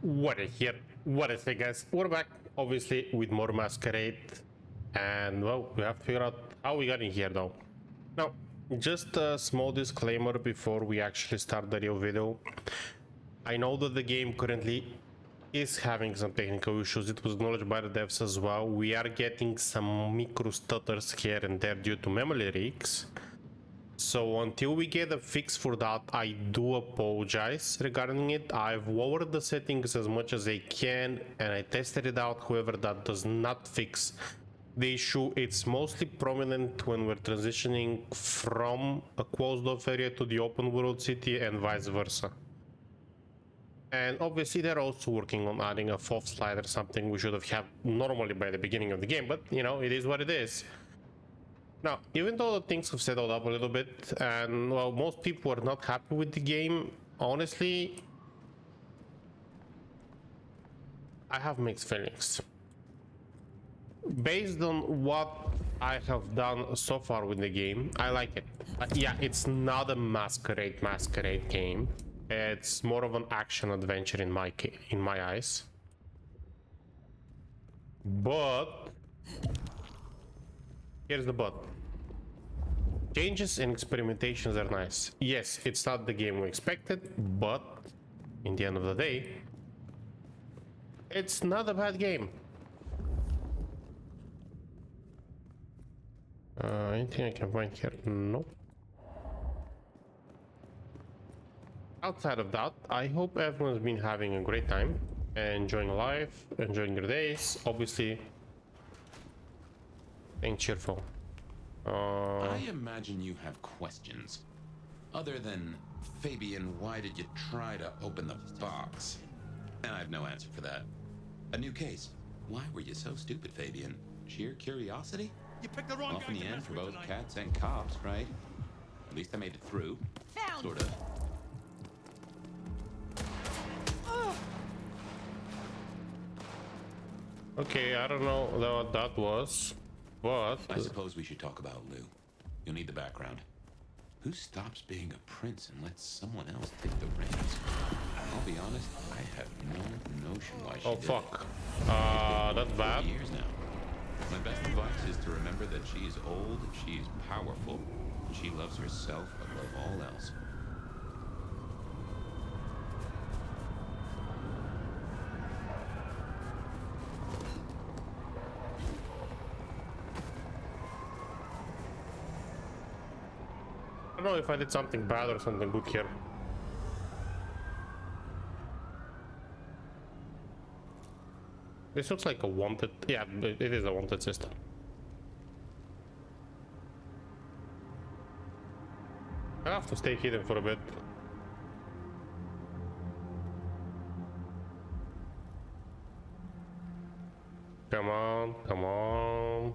What is here? What is it, guys? We're back, obviously, with more Masquerade. And, well, we have to figure out how we got in here, though. Now, just a small disclaimer before we actually start the real video. I know that the game currently is having some technical issues. It was acknowledged by the devs as well. We are getting some micro stutters here and there due to memory leaks. So until we get a fix for that, I do apologize regarding it. I've lowered the settings as much as I can and I tested it out. However, that does not fix the issue. It's mostly prominent when we're transitioning from a closed off area to the open world city and vice versa. And obviously they're also working on adding a fourth slide or something we should have had normally by the beginning of the game, but you know, it is what it is. Now, even though things have settled up a little bit, and well, most people are not happy with the game, honestly, I have mixed feelings. Based on what I have done so far with the game, I like it. Yeah, it's not a masquerade game. It's more of an action adventure in my eyes. But here's the but. Changes and experimentations are nice. Yes, it's not the game we expected, but in the end of the day, it's not a bad game. Anything I can find here? Nope. Outside of that, I hope everyone's been having a great time, enjoying life, enjoying your days. Obviously, being cheerful. I imagine you have questions. Other than, Fabian, why did you try to open the box? And I have no answer for that. A new case. Why were you so stupid, Fabian? Sheer curiosity? You picked the wrong Off guy in the to end mess for with both tonight. cats and cops, right? At least I made it through. Found. Sort of. Okay, I don't know what that was, but I suppose we should talk about Lou. You'll need the background. Who stops being a prince and lets someone else take the reins? I'll be honest, I have no notion why she oh did fuck. it. That's bad. Years now. My best advice is to remember that she is old, she is powerful, and she loves herself above all else. I don't know if I did something bad or something good here. This looks like a wanted. Yeah, it is a wanted system. I have to stay hidden for a bit. Come on, come on.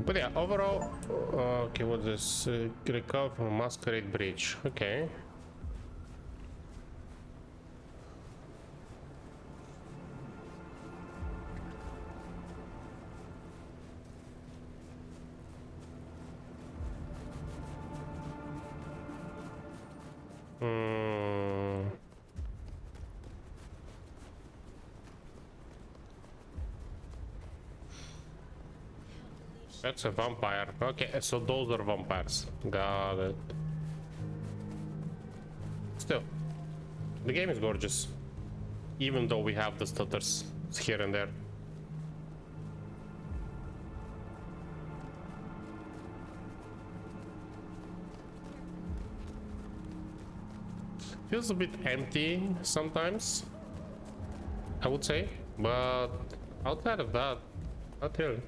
But yeah, overall, okay, what's this? Recover from Masquerade Bridge. Okay. That's a vampire. Okay, so those are vampires. Got it. Still, the game is gorgeous. Even though we have the stutters here and there. Feels a bit empty sometimes, I would say, but outside of that, not really.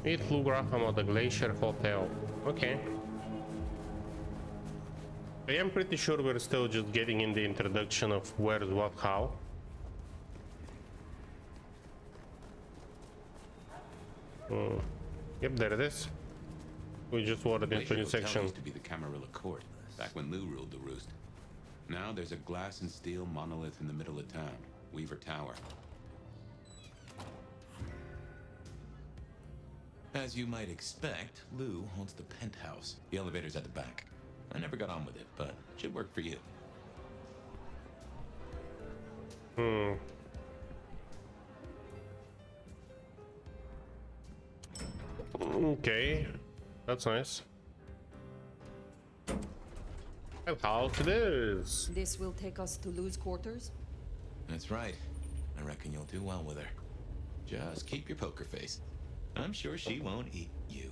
Meet Lou Graham at the Glacier Hotel. Okay. I am pretty sure we're still just getting in the introduction of where's what, how. Yep, there it is. We just wanted into a new Hotel section. used to be the Camarilla Court, back when Lou ruled the roost. Now there's a glass and steel monolith in the middle of town, Weaver Tower. As you might expect, Lou owns the penthouse. The elevator's at the back. I never got on with it, but it should work for you. Okay, that's nice. And how it is? This will take us to Lou's quarters? That's right. I reckon you'll do well with her. Just keep your poker face. I'm sure she won't eat you.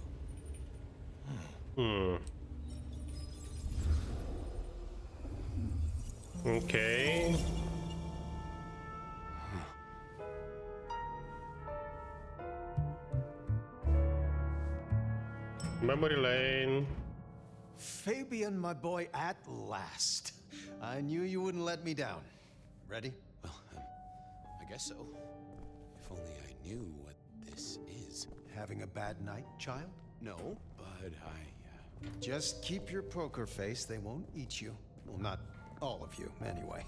Okay. Memory lane. Fabian, my boy, at last. I knew you wouldn't let me down. Ready? Well, I guess so. If only I knew what this is. Having a bad night, child? No, but Just keep your poker face. They won't eat you. Well, not all of you, anyway.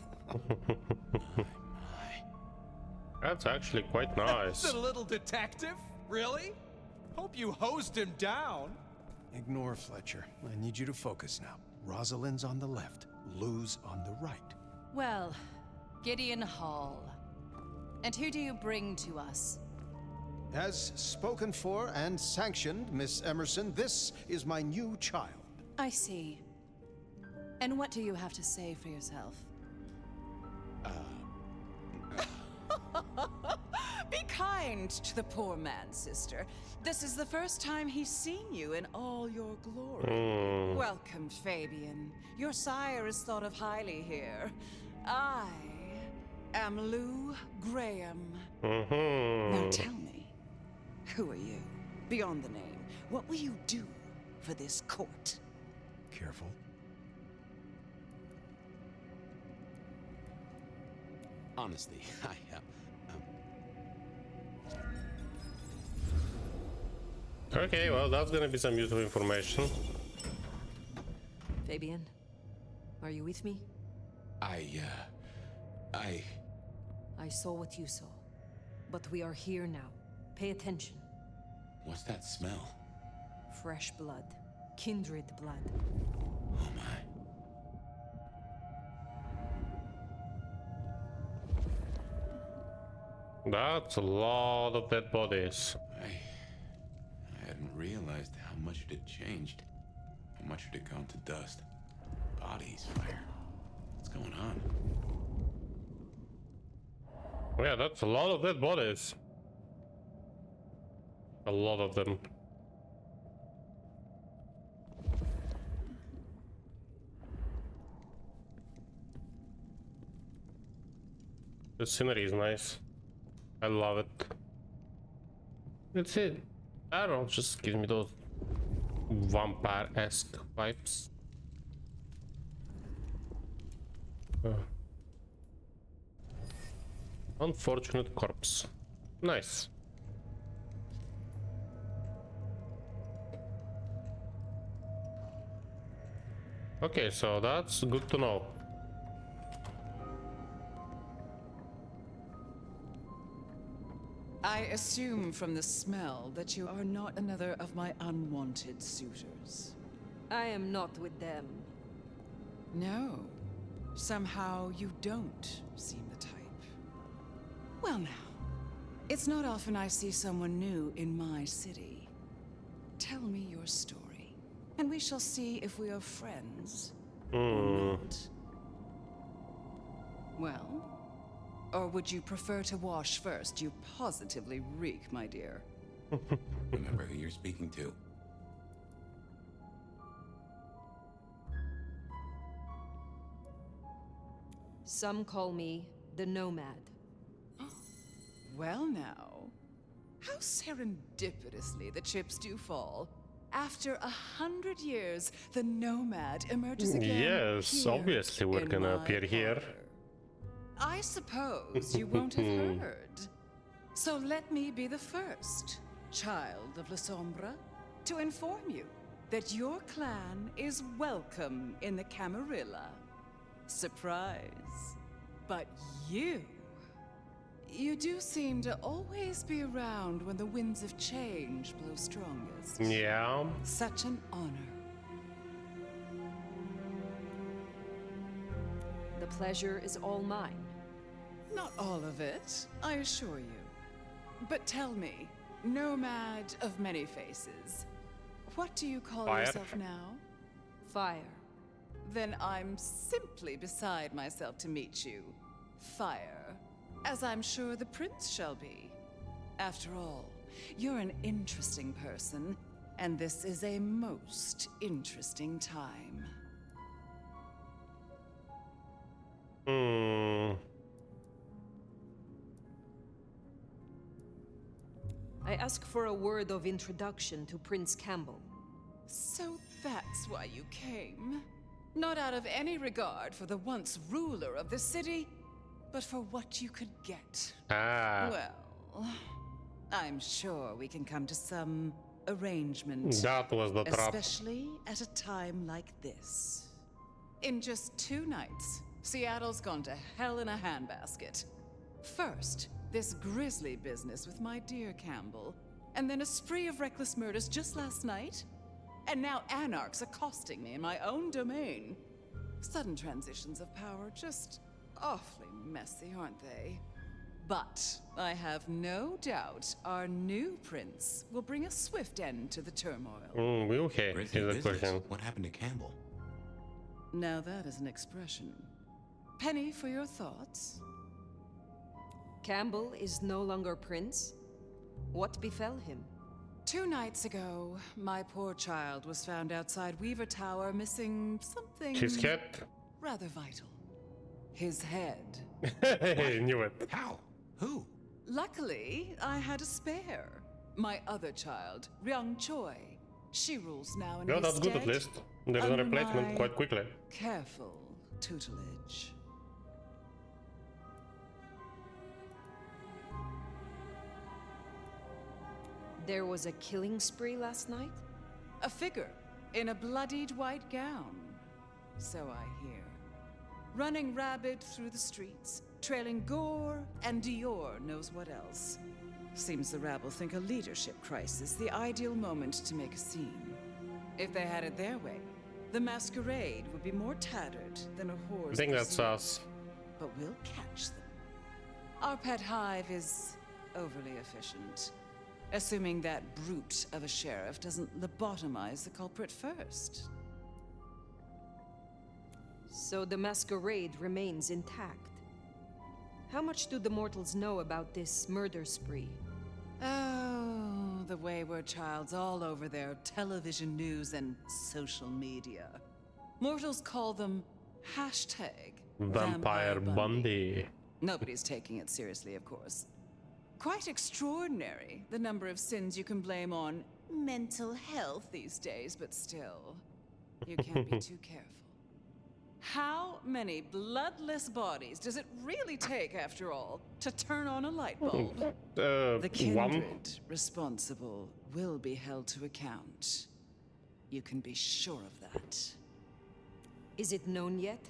That's actually quite nice. The little detective? Really? Hope you hosed him down. Ignore Fletcher. I need you to focus now. Rosalind's on the left, Lou's on the right. Well, Gideon Hall. And who do you bring to us? As spoken for and sanctioned, Miss Emerson, this is my new child. I see. And what do you have to say for yourself? Be kind to the poor man, sister. This is the first time he's seen you in all your glory. Welcome, Fabian. Your sire is thought of highly here. I am Lou Graham. Now tell me, who are you? Beyond the name, what will you do for this court? Careful. honestly, Okay, well, that's gonna be some useful information. Fabian, are you with me? I saw what you saw. But we are here now. Pay attention. What's that smell? Fresh blood. Kindred blood. Oh my. That's a lot of dead bodies. I hadn't realized how much it had changed. How much it had gone to dust. Bodies, fire. What's going on? Yeah, that's a lot of dead bodies. A lot of them. The scenery is nice. I love it. That's it. I don't know, just gives me those vampire-esque vibes. Unfortunate corpse. Nice. Okay, so that's good to know. I assume from the smell that you are not another of my unwanted suitors. I am not with them. No. Somehow you don't seem the type. Well now, it's not often I see someone new in my city. Tell me your story, and we shall see if we are friends or not. Well? Or would you prefer to wash first? You positively reek, my dear. Remember who you're speaking to. Some call me the Nomad. Well now, how serendipitously the chips do fall. After 100 years, the Nomad emerges again. Yes, here obviously we're in gonna my appear here. honor. I suppose you won't have heard. So let me be the first, child of La Sombra, to inform you that your clan is welcome in the Camarilla. Surprise. But you do seem to always be around when the winds of change blow strongest. Yeah. Such an honor. The pleasure is all mine. Not all of it, I assure you. But tell me, nomad of many faces, what do you call Fire. yourself now? Fire. Then I'm simply beside myself to meet you. Fire. As I'm sure the prince shall be. After all, you're an interesting person, and this is a most interesting time. I ask for a word of introduction to Prince Campbell. So that's why you came? Not out of any regard for the once ruler of the city, but for what you could get. Ah, Well, I'm sure we can come to some arrangement. that was the trap. Especially at a time like this. In just 2 nights, Seattle's gone to hell in a handbasket. First, this grisly business with my dear Campbell, and then a spree of reckless murders just last night. And now anarchs accosting me in my own domain. Sudden transitions of power, just awfully messy, aren't they? But I have no doubt our new prince will bring a swift end to the turmoil. We okay? Grisly Is the business. question. What happened to Campbell? Now that is an expression. Penny for your thoughts? Campbell is no longer prince? What befell him? 2 nights ago, my poor child was found outside Weaver Tower missing something His cat? rather vital. His head. Knew it. How? Who? Luckily, I had a spare. My other child, Ryung Choi. She rules now in Yeah, his that's good at stead, least. There's a under replacement my quite quickly. careful tutelage. There was a killing spree last night? A figure in a bloodied white gown. So I hear. Running rabid through the streets, trailing gore and Dior knows what else. Seems the rabble think a leadership crisis the ideal moment to make a scene. If they had it their way, the masquerade would be more tattered than a I whore's think that's pursuit. us. But we'll catch them. Our pet hive is overly efficient. Assuming that brute of a sheriff doesn't lobotomize the culprit first. So the masquerade remains intact. How much do the mortals know about this murder spree? Oh, the wayward child's all over their television news and social media. Mortals call them hashtag Vampire Bundy. Nobody's taking it seriously, of course. Quite extraordinary, the number of sins you can blame on mental health these days, but still, you can't be too careful. How many bloodless bodies does it really take, after all, to turn on a light bulb? The One. kindred responsible will be held to account. You can be sure of that. Is it known yet?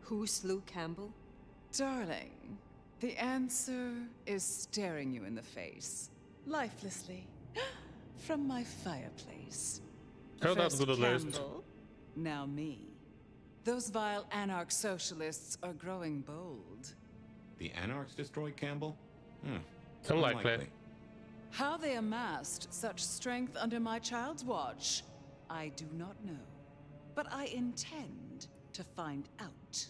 Who slew Campbell? Darling, the answer is staring you in the face, lifelessly, from my fireplace. Oh, that's First good at least. Campbell, now me. Those vile anarch socialists are growing bold. The Anarchs destroyed Campbell? Unlikely. How they amassed such strength under my child's watch, I do not know. But I intend to find out.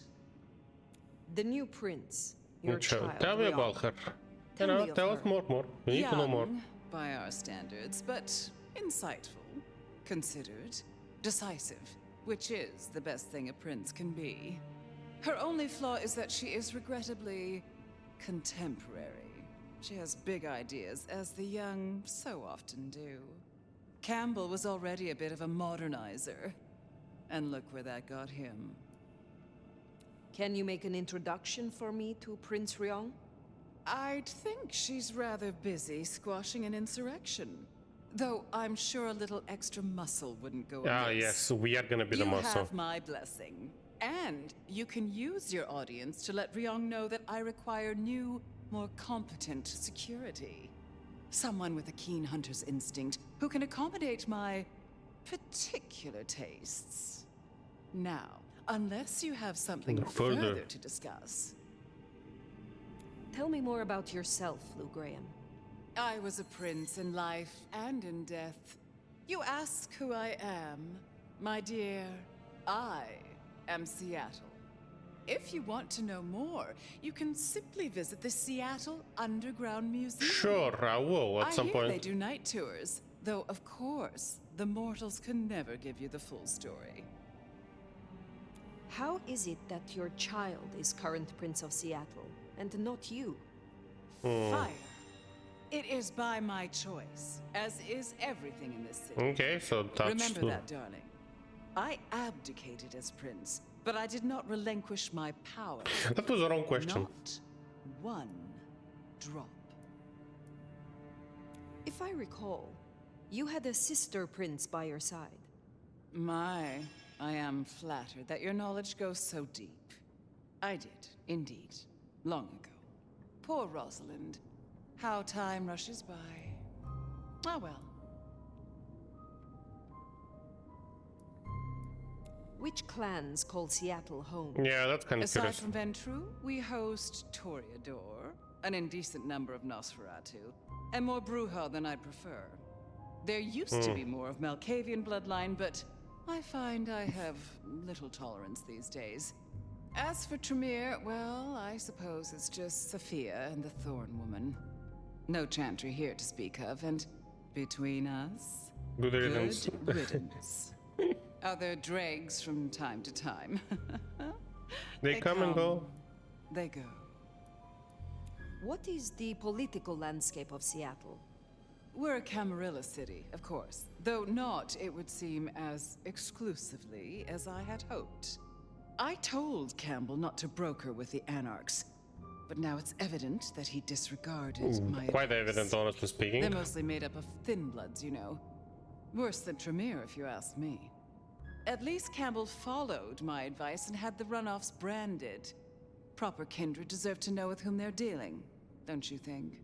The new prince, your child. Tell me Ryong. about her. Tell me of Tell us her. more. We need to know more. Young, by our standards, but insightful, considered, decisive, which is the best thing a prince can be. Her only flaw is that she is regrettably contemporary. She has big ideas, as the young so often do. Campbell was already a bit of a modernizer. And look where that got him. Can you make an introduction for me to Prince Ryong? I'd think she's rather busy squashing an insurrection. Though I'm sure a little extra muscle wouldn't go Ah, amiss. yes, we are gonna be the You muscle. have my blessing. And you can use your audience to let Ryong know that I require new, more competent security. Someone with a keen hunter's instinct who can accommodate my particular tastes. Now, Unless you have something Further. further to discuss. Tell me more about yourself, Lou Graham. I was a prince in life and in death. You ask who I am, my dear. I am Seattle. If you want to know more, you can simply visit the Seattle Underground Museum. Sure, I will at some I hear point. they do night tours, though of course, the mortals can never give you the full story. How is it that your child is current Prince of Seattle, and not you? Fire. It is by my choice, as is everything in this city. Okay, so that's Remember that, darling. I abdicated as prince, but I did not relinquish my power. that was the wrong question. Not one drop. If I recall, you had a sister prince by your side. I am flattered that your knowledge goes so deep. I did, indeed, long ago. Poor Rosalind. How time rushes by. Ah, well. Which clans call Seattle home? Yeah, that's kind of Aside curious. from Ventru, we host Toreador, an indecent number of Nosferatu, and more Bruja than I'd prefer. There used to be more of Malkavian bloodline, but I find I have little tolerance these days. As for Tremere, well, I suppose it's just Sophia and the Thorn Woman. No Chantry here to speak of, and between us, Good riddance. good riddance. Other dregs from time to time. They come and go. They go. What is the political landscape of Seattle? We're a Camarilla city, of course, though not, it would seem, as exclusively as I had hoped. I told Campbell not to broker with the Anarchs, but now it's evident that he disregarded my Quite advice. evident, honestly speaking. They're mostly made up of thin bloods, you know. Worse than Tremere, if you ask me. At least Campbell followed my advice and had the runoffs branded. Proper kindred deserve to know with whom they're dealing, don't you think?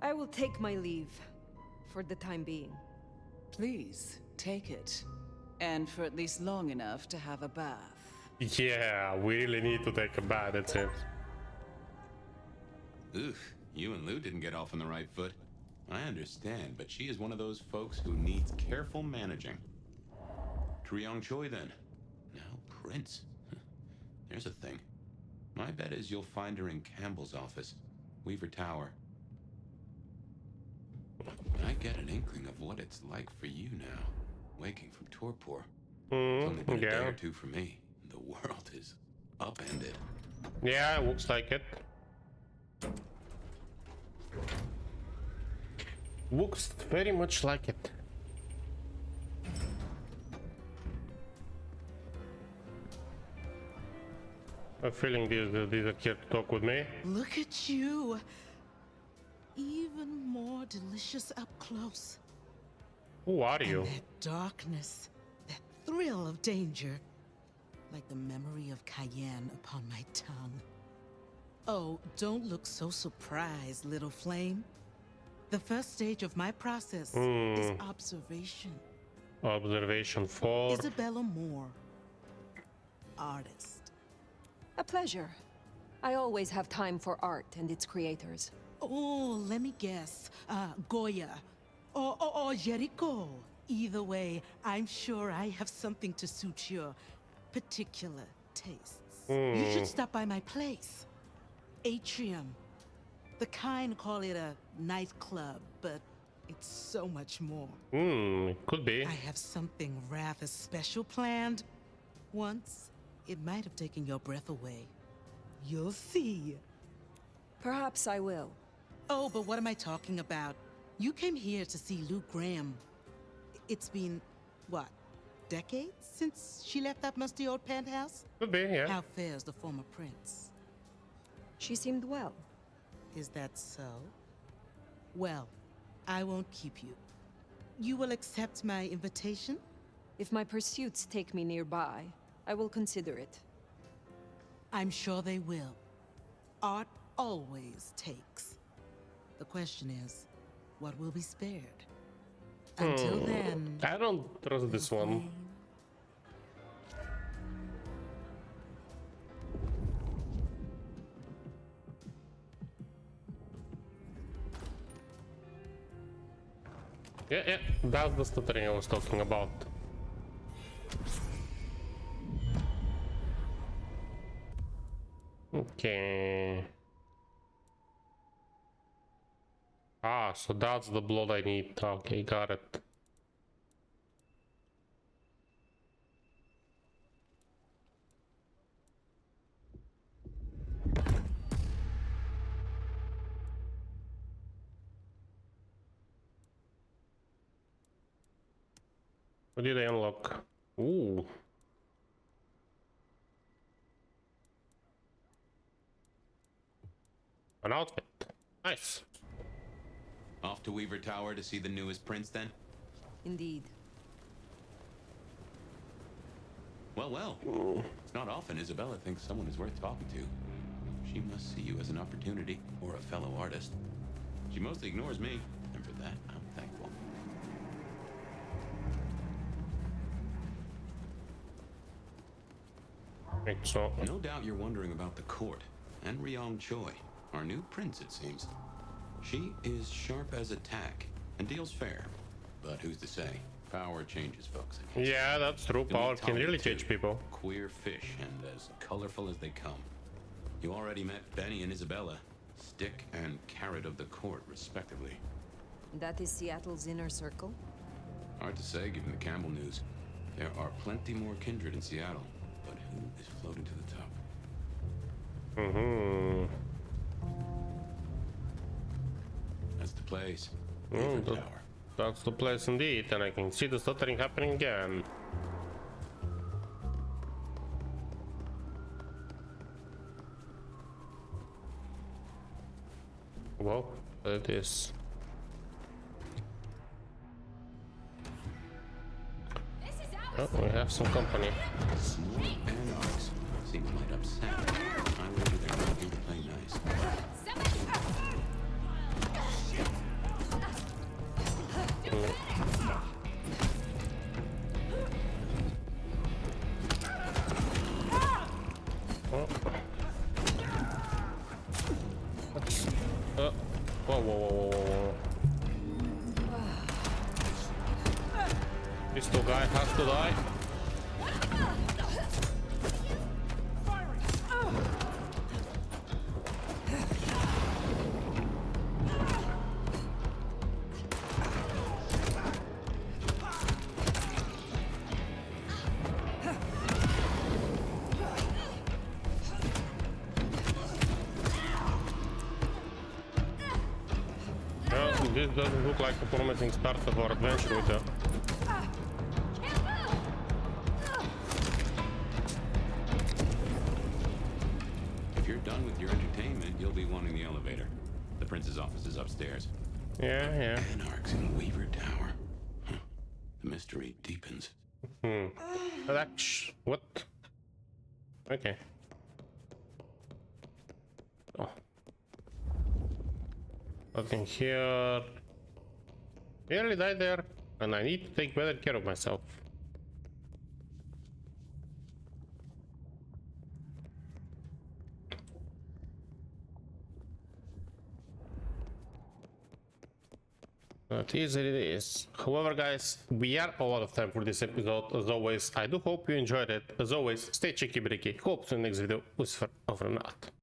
I will take my leave, for the time being. Please, take it. And for at least long enough to have a bath. Yeah, we really need to take a bath, it seems. Ugh, you and Lou didn't get off on the right foot. I understand, but she is one of those folks who needs careful managing. Triong Choi, then. Now Prince. There's a thing. My bet is you'll find her in Campbell's office, Weaver Tower. I get an inkling of what it's like for you now, waking from torpor. It's only been a day yeah. or two for me. The world is upended. Yeah, looks like it. Looks very much like it. I'm feeling these are here to talk with me. Look at you. Even more delicious up close. Who are you? And that darkness, that thrill of danger. Like the memory of Cayenne upon my tongue. Oh, don't look so surprised, little flame. The first stage of my process is observation. Observation 4. Isabella Moore, artist. A pleasure. I always have time for art and its creators. Oh, let me guess. Goya. Or Jericho. Either way, I'm sure I have something to suit your particular tastes. You should stop by my place. Atrium. The kind call it a nightclub, but it's so much more. Could be. I have something rather special planned. Once, it might have taken your breath away. You'll see. Perhaps I will. Oh, but what am I talking about? You came here to see Lou Graham. It's been, what, decades since she left that musty old penthouse? Could be, yeah. How fares the former prince? She seemed well. Is that so? Well, I won't keep you. You will accept my invitation? If my pursuits take me nearby, I will consider it. I'm sure they will. Art always takes. The question is, what will be spared? Until then, I don't trust this one. Yeah, that's the stuttering I was talking about. Okay. Ah, so that's the blood I need. Okay, got it. What did I unlock? Ooh. An outfit. Nice. Off to Weaver Tower to see the newest prince then? Indeed. Well. It's not often Isabella thinks someone is worth talking to. She must see you as an opportunity or a fellow artist. She mostly ignores me, and for that, I'm thankful. Right, so No doubt you're wondering about the court and Ryong Choi, our new prince, it seems. She is sharp as a tack and deals fair. But who's to say? Power changes folks. I guess. yeah, that's true. You'll Power meet can Tommy, really too. change people. Queer fish and as colorful as they come. You already met Benny and Isabella, stick and carrot of the court, respectively. That is Seattle's inner circle? Hard to say, given the Campbell news. There are plenty more kindred in Seattle, but who is floating to the top? That's the place. Weaver Tower. That's the place indeed, and I can see the stuttering happening again. Well, it is. Oh, we have some company. Small and Arcs seem to light up sad. I wager they're not here to play nice. Oh. Whoa. Pistol guy has to die. Well, this doesn't look like a promising start of our adventure with her. If you're done with your entertainment, you'll be wanting the elevator. The prince's office is upstairs. Yeah. Anarchs in Weaver Tower. Huh. The mystery deepens. What? Okay. Oh. Nothing here. Nearly died there, and I need to take better care of myself. Not easy it is. However, guys, we are all out of time for this episode. As always, I do hope you enjoyed it. As always, stay cheeky breaky. Hope to the next video. Over and out.